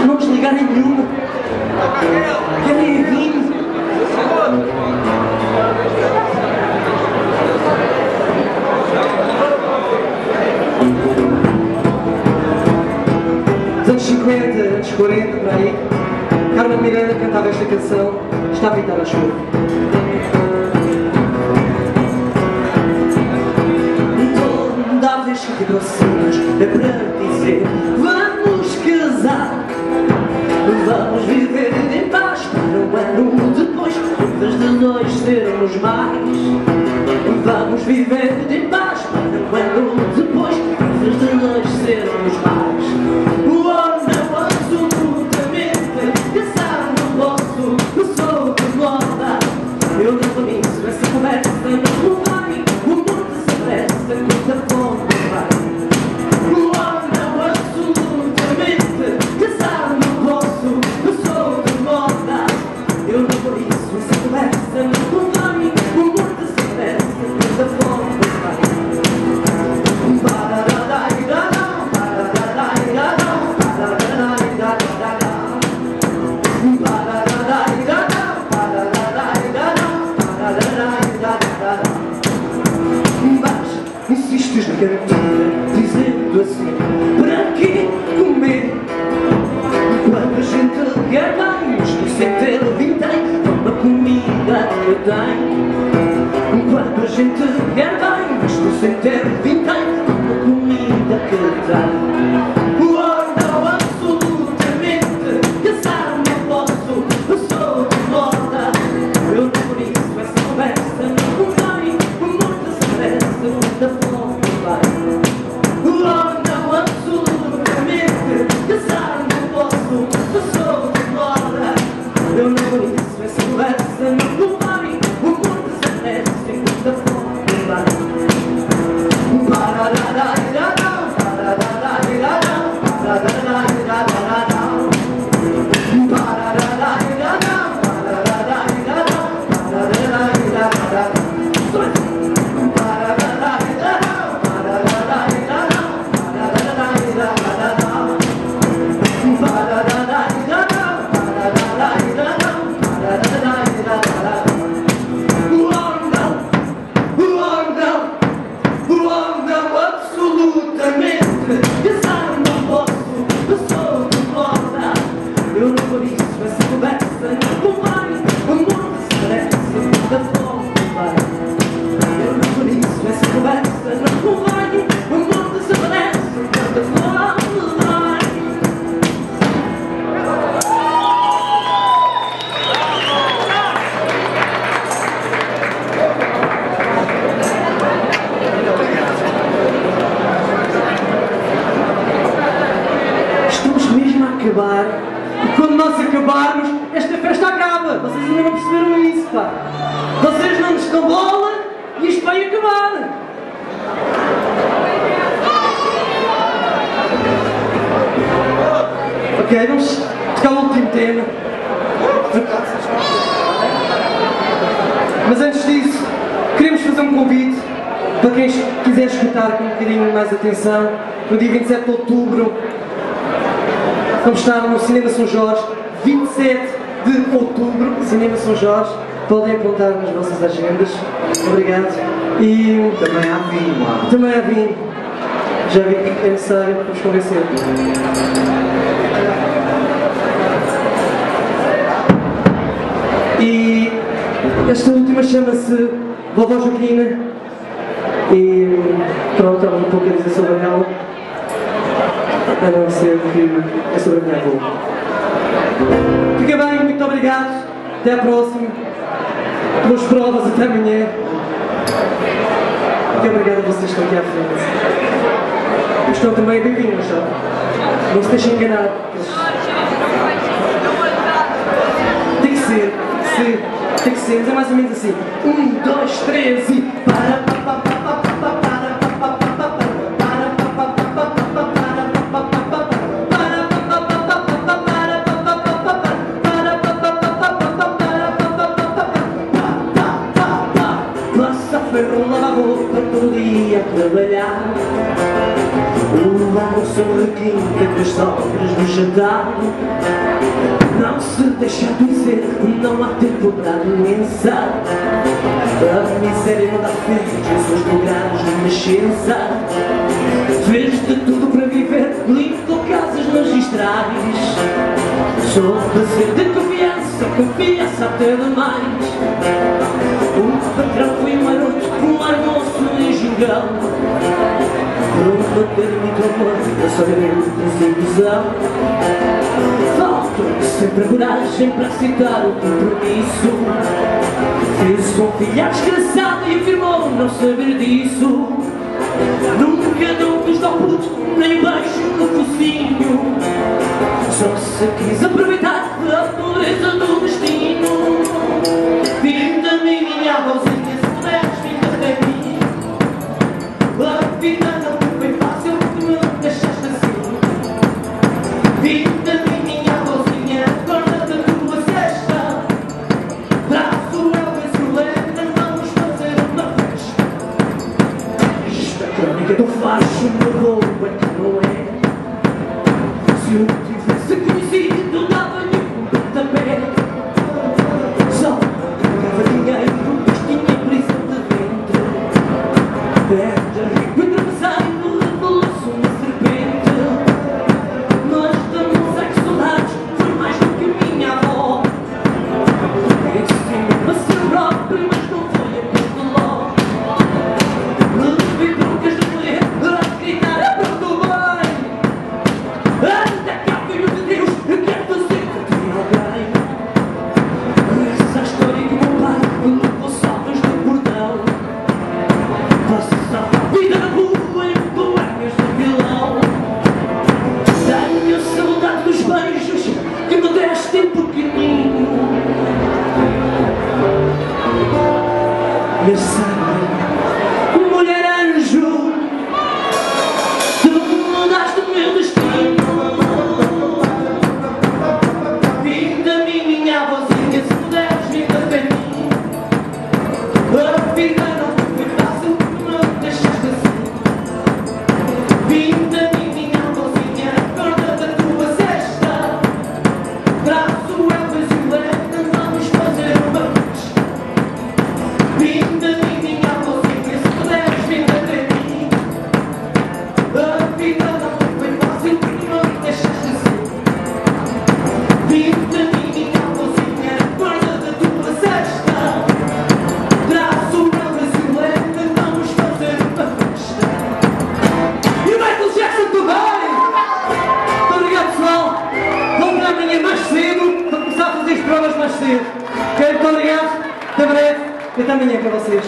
Não desligarem nenhuma. Querem vinho. Nos anos 50, anos 40, por aí, Carmen Miranda cantava esta canção, Está a pintar a chuva. Toda vez que te aproximas é para dizer vamos casar, vamos viver em paz para um ano depois, em vez de nós sermos mais. Vamos viver em paz para um ano depois, em vez de nós sermos mais. Não, absolutamente, casar não posso, eu sou de moda. Eu não vou nisso, essa conversa não vai, o mundo se apressa, muita fome vai. Não, absolutamente, casar não posso, eu sou de moda. Eu não vou nisso, essa conversa não vai, o mundo se apressa, muita fome vai. Insistes na cantina, dizendo assim, para que comer? Quando a gente quer bem, mas nem sem ter vintém, uma comida que tem. Quando a gente quer bem, mas nem sem ter vintém, uma comida que tem. Não, absolutamente, casar não posso, eu sou de moda. Eu não por isso, essa conversa não vai, o mundo se apressa, muita fome vai. Não, absolutamente, casar não posso, eu sou de moda. Eu não por isso, essa conversa não vai, o mundo se apressa, muita fome vai. Acabar. E quando nós acabarmos, esta festa acaba. Vocês ainda não perceberam isso, pá. Vocês não nos dão bola e isto vai acabar. Ok, vamos tocar o último tema. Mas antes disso, queremos fazer um convite para quem quiser escutar com um bocadinho mais atenção. No dia 27 de outubro, vamos estar no Cinema São Jorge, 27 de outubro, Cinema São Jorge. Podem apontar nas vossas agendas. Obrigado. E também há vinho lá. Também há vinho. Já vi que é necessário para vos convencer. E esta última chama-se Vovó Joaquina. E pronto, há um pouco a dizer sobre ela. A não ser que é sobre a minha avó. Fica bem, muito obrigado. Até à próxima. Boas provas, até amanhã. Muito obrigado a vocês que estão aqui à frente. Estão também bem-vindos, sabe? Não se deixem enganar. Tem que ser, tem que ser, mas é mais ou menos assim. 1, 2, 3 e para. Todo dia a trabalhar, o ano sou requinte com as sobras do jantar. Não se deixa dizer, não há tempo para pensar. A miséria não dá férias, os lugares de nascença. Fez de tudo para viver, limpou casas magistrais. Sou para ser de confiança até demais. O patrão foi maroto, um almoço em Gingão. Para ter muito amor, eu só garanto desilusão. Faltou sempre a coragem para aceitar o compromisso. Fez um filho desgraçado e afirmou não saber disso. Nunca deu custo ao puto, nem beijo no focinho. Só se quis aproveitar a pureza do destino. Filho da minha avózinha, se puderes vir até mim. A vida não foi fácil porque me deixaste assim. Filho da minha avózinha, acorda da tua cesta. Traço eu e Zulena, vamos fazer uma festa. Isto é crónica do facho, meu roubo é que não é. Se eu tivesse conhecido, dava-lhe um pontapé. Só dava dinheiro, mas tinha prisão de ventre. Perda, rico e travesseiro, revelou-se uma serpente. Mas damos é que saudades, foi mais do que minha avó. Ensinou-me a ser próprio, mas não foi a Portoló. Levei broncas de mulher a gritar a pronto bem. Anda cá, filho de Deus, eu quero fazer por ti alguém. Essa é a história que o meu pai me levou salvas do portão. Passava a vida na rua em boêmios de vilão. Tenho saudade dos beijos que me deste em pequenino. Mas sabe, mulher anjo, tu mudaste o meu destino. Filho da minha avózinha, se puderes vir até mim. A vida não foi fácil porque me deixaste assim. Filho da minha avózinha, acorda da tua cesta. Traço eu e Zulena, vamos fazer uma festa. Filho da minha avózinha, se puderes vir até mim. A vida não foi fácil porque me deixaste assim. Filho da minha avózinha, acorda da tua cesta. Traço eu e Zulena, vamos fazer uma festa. E o Michael Jackson também! Muito obrigado, pessoal! Vou para amanhã mais cedo para começar a fazer as provas mais cedo. Ok? Muito obrigado, até breve e até amanhã para vocês.